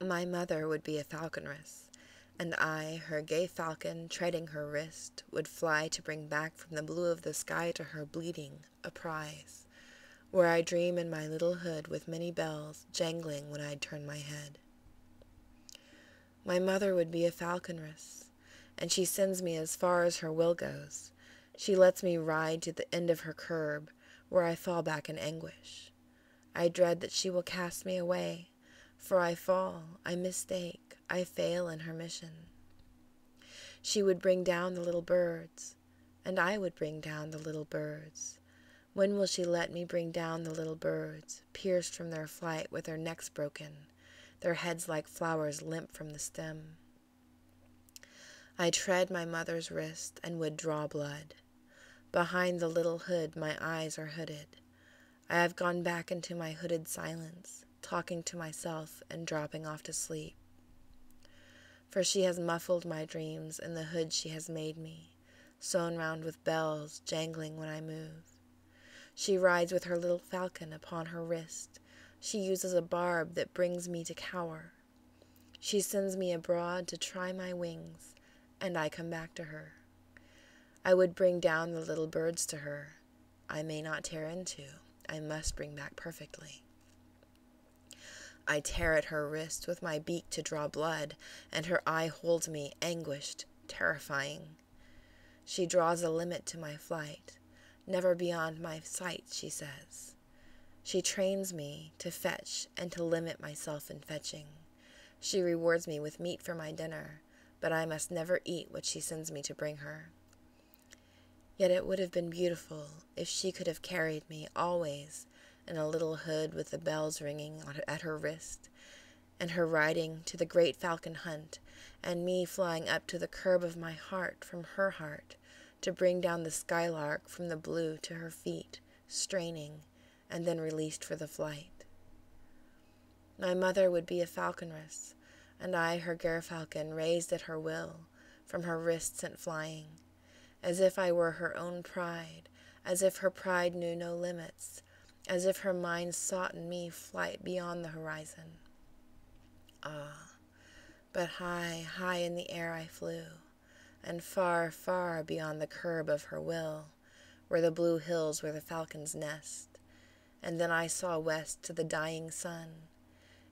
My mother would be a falconress, and I, her gay falcon, treading her wrist, would fly to bring back from the blue of the sky to her bleeding a prize, where I dream in my little hood with many bells jangling when I'd turn my head. My mother would be a falconress, and she sends me as far as her will goes. She lets me ride to the end of her curb, where I fall back in anguish. I dread that she will cast me away, for I fall, I mistake, I fail in her mission. She would bring down the little birds, and I would bring down the little birds. When will she let me bring down the little birds, pierced from their flight with their necks broken, their heads like flowers limp from the stem? I tread my mother's wrist and would draw blood. Behind the little hood my eyes are hooded. I have gone back into my hooded silence, talking to myself and dropping off to sleep. For she has muffled my dreams in the hood she has made me, sewn round with bells jangling when I move. She rides with her little falcon upon her wrist. She uses a barb that brings me to cower. She sends me abroad to try my wings, and I come back to her. I would bring down the little birds to her. I may not tear into, I must bring back perfectly. I tear at her wrist with my beak to draw blood, and her eye holds me, anguished, terrifying. She draws a limit to my flight, never beyond my sight, she says. She trains me to fetch and to limit myself in fetching. She rewards me with meat for my dinner, but I must never eat what she sends me to bring her. Yet it would have been beautiful if she could have carried me always in a little hood with the bells ringing at her wrist, and her riding to the great falcon hunt, and me flying up to the curb of my heart from her heart, to bring down the skylark from the blue to her feet, straining, and then released for the flight. My mother would be a falconress, and I her gerfalcon raised at her will, from her wrist sent flying, as if I were her own pride, as if her pride knew no limits, as if her mind sought in me flight beyond the horizon. Ah, but high, high in the air I flew, and far, far beyond the curb of her will, where the blue hills were the falcon's nest, and then I saw west to the dying sun.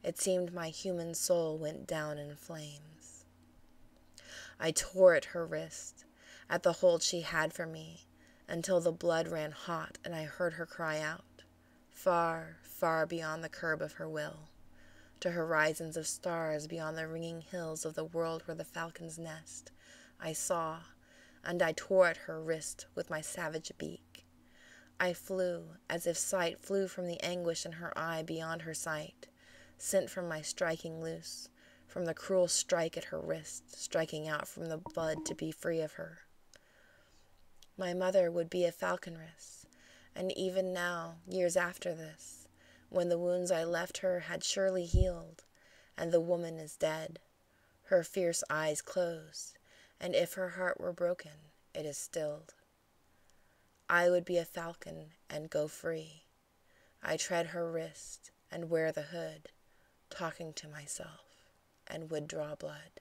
It seemed my human soul went down in flames. I tore at her wrist, at the hold she had for me, until the blood ran hot and I heard her cry out, far, far beyond the curb of her will, to horizons of stars beyond the ringing hills of the world where the falcons nest, I saw, and I tore at her wrist with my savage beak. I flew, as if sight flew from the anguish in her eye beyond her sight, sent from my striking loose, from the cruel strike at her wrist, striking out from the blood to be free of her. My mother would be a falconress, and even now, years after this, when the wounds I left her had surely healed, and the woman is dead, her fierce eyes closed, and if her heart were broken, it is stilled. I would be a falcon and go free. I tread her wrist and wear the hood, talking to myself, and would draw blood.